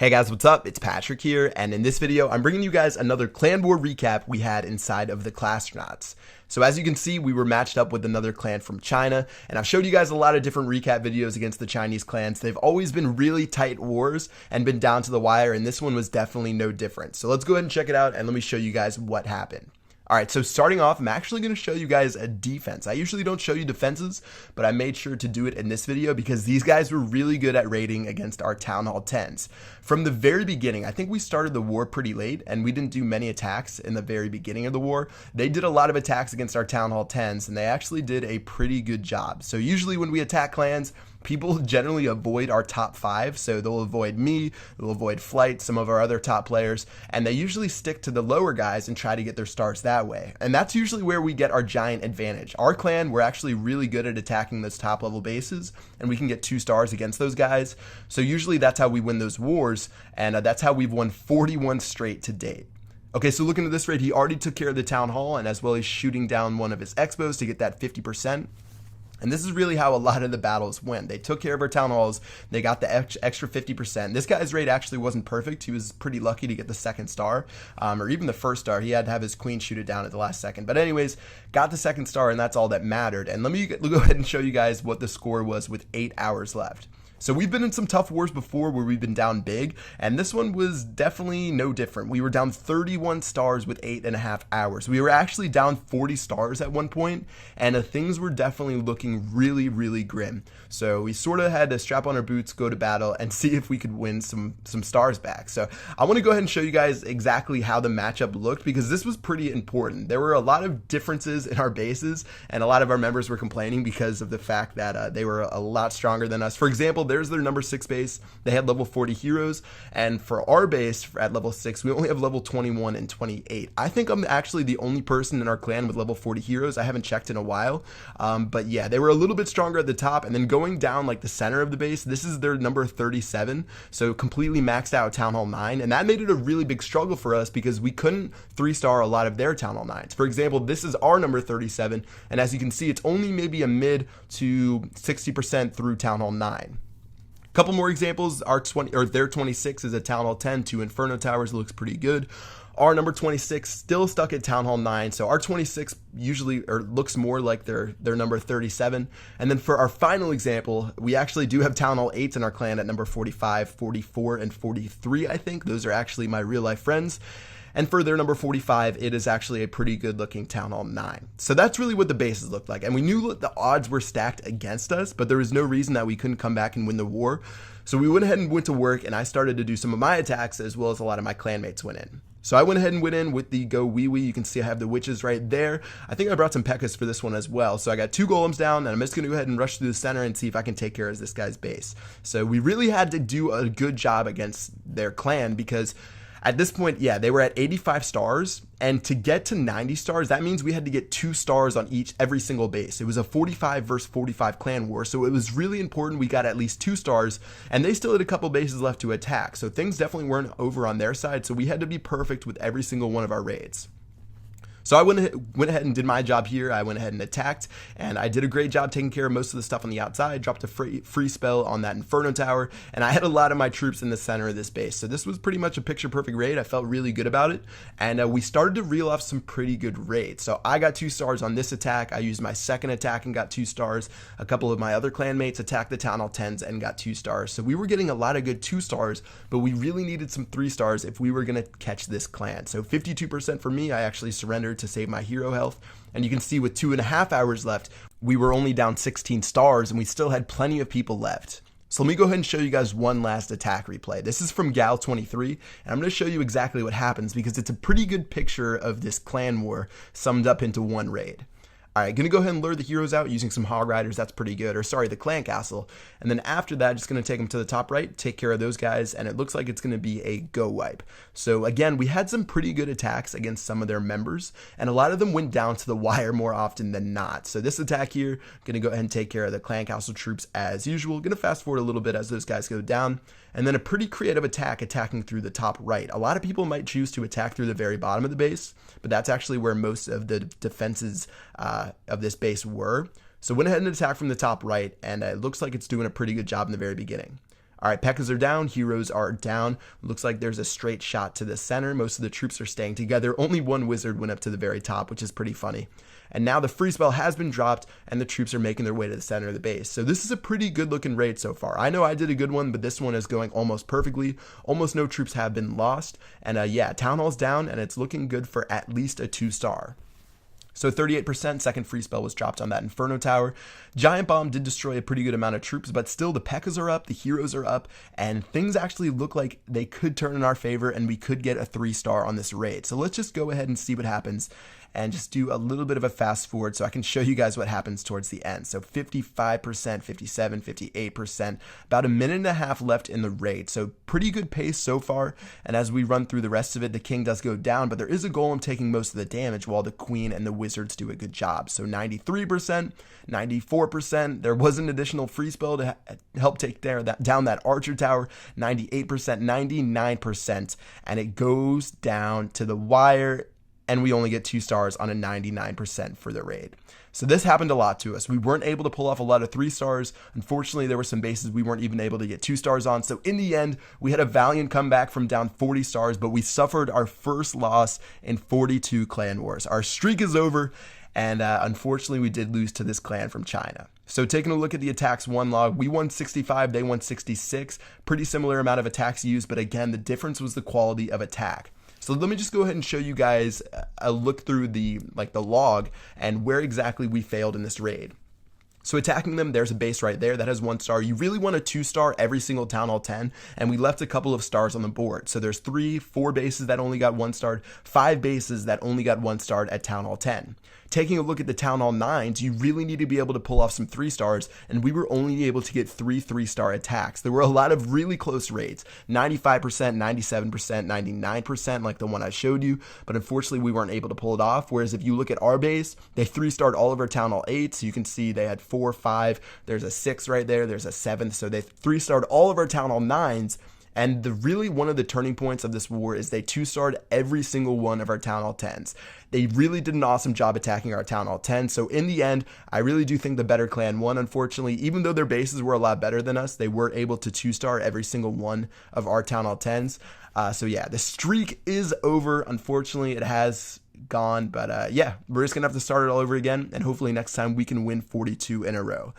Hey guys, what's up? It's Patrick here, and in this video, I'm bringing you guys another clan war recap we had inside of the Clashtronauts. So as you can see, we were matched up with another clan from China, and I've showed you guys a lot of different recap videos against the Chinese clans. They've always been really tight wars and been down to the wire, and this one was definitely no different. So let's go ahead and check it out, and let me show you guys what happened. Alright, so starting off, I'm actually going to show you guys a defense. I usually don't show you defenses, but I made sure to do it in this video because these guys were really good at raiding against our Town Hall 10s. From the very beginning, I think we started the war pretty late, and we didn't do many attacks in the very beginning of the war. They did a lot of attacks against our Town Hall 10s, and they actually did a pretty good job. So usually when we attack clans, people generally avoid our top 5, so they'll avoid me, they'll avoid Flight, some of our other top players, and they usually stick to the lower guys and try to get their stars that way. And that's usually where we get our giant advantage. Our clan, we're actually really good at attacking those top level bases, and we can get 2 stars against those guys. So usually that's how we win those wars, and that's how we've won 41 straight to date. Okay, so looking at this raid, he already took care of the Town Hall, and as well as shooting down one of his expos to get that 50%. And this is really how a lot of the battles went. They took care of our town halls. They got the extra 50%. This guy's raid actually wasn't perfect. He was pretty lucky to get the 2nd star, or even the 1st star. He had to have his queen shoot it down at the last second. But anyways, got the 2nd star, and that's all that mattered. And let me go ahead and show you guys what the score was with 8 hours left. So we've been in some tough wars before where we've been down big, and this one was definitely no different. We were down 31 stars with 8.5 hours. We were actually down 40 stars at one point, and things were definitely looking really, really grim. So we sort of had to strap on our boots, go to battle, and see if we could win some stars back. So I want to go ahead and show you guys exactly how the matchup looked, because this was pretty important. There were a lot of differences in our bases, and a lot of our members were complaining because of the fact that they were a lot stronger than us. For example, there's their number 6 base. They had level 40 heroes, and for our base at level 6, we only have level 21 and 28. I think I'm actually the only person in our clan with level 40 heroes. I haven't checked in a while, but yeah, they were a little bit stronger at the top, and then going down like the center of the base, this is their number 37, so completely maxed out Town Hall 9, and that made it a really big struggle for us because we couldn't 3-star a lot of their Town Hall 9s. For example, this is our number 37, and as you can see, it's only maybe a mid to 60% through Town Hall 9. Couple more examples. Their 26 is a Town Hall 10, 2 Inferno Towers, looks pretty good. Our number 26 still stuck at Town Hall 9, so our 26 usually looks more like their number 37. And then for our final example, we actually do have Town Hall 8s in our clan at number 45, 44, and 43, I think. Those are actually my real life friends. And for their number 45, it is actually a pretty good looking Town Hall 9. So that's really what the bases looked like. And we knew that the odds were stacked against us, but there was no reason that we couldn't come back and win the war. So we went ahead and went to work, and I started to do some of my attacks as well as a lot of my clanmates went in. So I went ahead and went in with the Go Wee Wee. You can see I have the witches right there. I think I brought some P.E.K.K.A.s for this one as well. So I got 2 golems down, and I'm just going to go ahead and rush through the center and see if I can take care of this guy's base. So we really had to do a good job against their clan because at this point, yeah, they were at 85 stars, and to get to 90 stars, that means we had to get 2 stars on every single base. It was a 45 versus 45 clan war, so it was really important we got at least 2 stars, and they still had a couple bases left to attack, so things definitely weren't over on their side, so we had to be perfect with every single one of our raids. So I went ahead and did my job here. I went ahead and attacked, and I did a great job taking care of most of the stuff on the outside, dropped a free spell on that Inferno Tower, and I had a lot of my troops in the center of this base. So this was pretty much a picture-perfect raid. I felt really good about it, and we started to reel off some pretty good raids. So I got 2 stars on this attack. I used my 2nd attack and got 2 stars. A couple of my other clanmates attacked the Town Hall 10s and got 2 stars. So we were getting a lot of good 2 stars, but we really needed some 3 stars if we were going to catch this clan. So 52% for me. I actually surrendered to save my hero health, and you can see with 2.5 hours left, we were only down 16 stars, and we still had plenty of people left. So let me go ahead and show you guys one last attack replay. This is from Gal 23, and I'm going to show you exactly what happens because it's a pretty good picture of this clan war summed up into one raid. Alright, gonna go ahead and lure the heroes out using some hog riders. That's pretty good. Or sorry, the clan castle. And then after that, just gonna take them to the top right, take care of those guys, and it looks like it's gonna be a go wipe. So again, we had some pretty good attacks against some of their members, and a lot of them went down to the wire more often than not. So this attack here, gonna go ahead and take care of the clan castle troops as usual. Gonna fast forward a little bit as those guys go down. And then a pretty creative attack attacking through the top right. A lot of people might choose to attack through the very bottom of the base, but that's actually where most of the defenses of this base were. So went ahead and attacked from the top right, and it looks like it's doing a pretty good job in the very beginning. All right, P.E.K.K.A.s are down, heroes are down. Looks like there's a straight shot to the center. Most of the troops are staying together. Only one wizard went up to the very top, which is pretty funny. And now the free spell has been dropped and the troops are making their way to the center of the base. So this is a pretty good looking raid so far. I know I did a good one, but this one is going almost perfectly. Almost no troops have been lost. And yeah, Town Hall's down and it's looking good for at least a 2-star. So 38% second free spell was dropped on that Inferno Tower. Giant Bomb did destroy a pretty good amount of troops, but still the P.E.K.K.A.s are up, the heroes are up, and things actually look like they could turn in our favor and we could get a 3-star on this raid. So let's just go ahead and see what happens and just do a little bit of a fast forward so I can show you guys what happens towards the end. So 55%, 57, 58%, about a minute and a half left in the raid. So pretty good pace so far. And as we run through the rest of it, the king does go down, but there is a golem taking most of the damage while the queen and the wizards do a good job. So 93%, 94%. There was an additional free spell to help take down that archer tower. 98%, 99%, and it goes down to the wire. And we only get 2 stars on a 99% for the raid. So this happened a lot to us. We weren't able to pull off a lot of 3 stars. Unfortunately, there were some bases we weren't even able to get 2 stars on. So in the end, we had a valiant comeback from down 40 stars, but we suffered our first loss in 42 clan wars. Our streak is over, and unfortunately, we did lose to this clan from China. So taking a look at the attacks 1 log, we won 65, they won 66. Pretty similar amount of attacks used, but again, the difference was the quality of attack. So let me just go ahead and show you guys a look through the log and where exactly we failed in this raid. So attacking them, there's a base right there that has 1 star. You really want a 2-star every single Town Hall 10, and we left a couple of stars on the board. So there's 3, 4 bases that only got 1 star, 5 bases that only got 1 star at Town Hall 10. Taking a look at the Town Hall 9s, you really need to be able to pull off some 3 stars, and we were only able to get 3 3-star attacks. There were a lot of really close raids, 95%, 97%, 99%, like the one I showed you, but unfortunately we weren't able to pull it off. Whereas if you look at our base, they 3-starred all of our Town Hall 8s, so you can see they had 4, 5, there's a 6 right there, there's a 7th, so they 3-starred all of our Town Hall 9s. And really one of the turning points of this war is they 2-starred every single one of our Town Hall 10s. They really did an awesome job attacking our Town Hall 10. So in the end, I really do think the better clan won. Unfortunately, even though their bases were a lot better than us, they were able to 2-star every single one of our Town Hall 10s. So yeah, the streak is over. Unfortunately, it has gone. But yeah, we're just going to have to start it all over again. And hopefully next time we can win 42 in a row.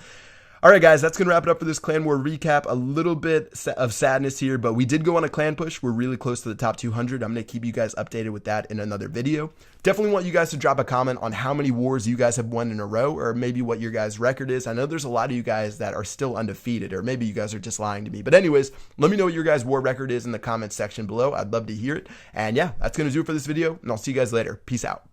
All right, guys, that's going to wrap it up for this Clan War recap. A little bit of sadness here, but we did go on a clan push. We're really close to the top 200. I'm going to keep you guys updated with that in another video. Definitely want you guys to drop a comment on how many wars you guys have won in a row, or maybe what your guys' record is. I know there's a lot of you guys that are still undefeated, or maybe you guys are just lying to me. But anyways, let me know what your guys' war record is in the comments section below. I'd love to hear it. And yeah, that's going to do it for this video, and I'll see you guys later. Peace out.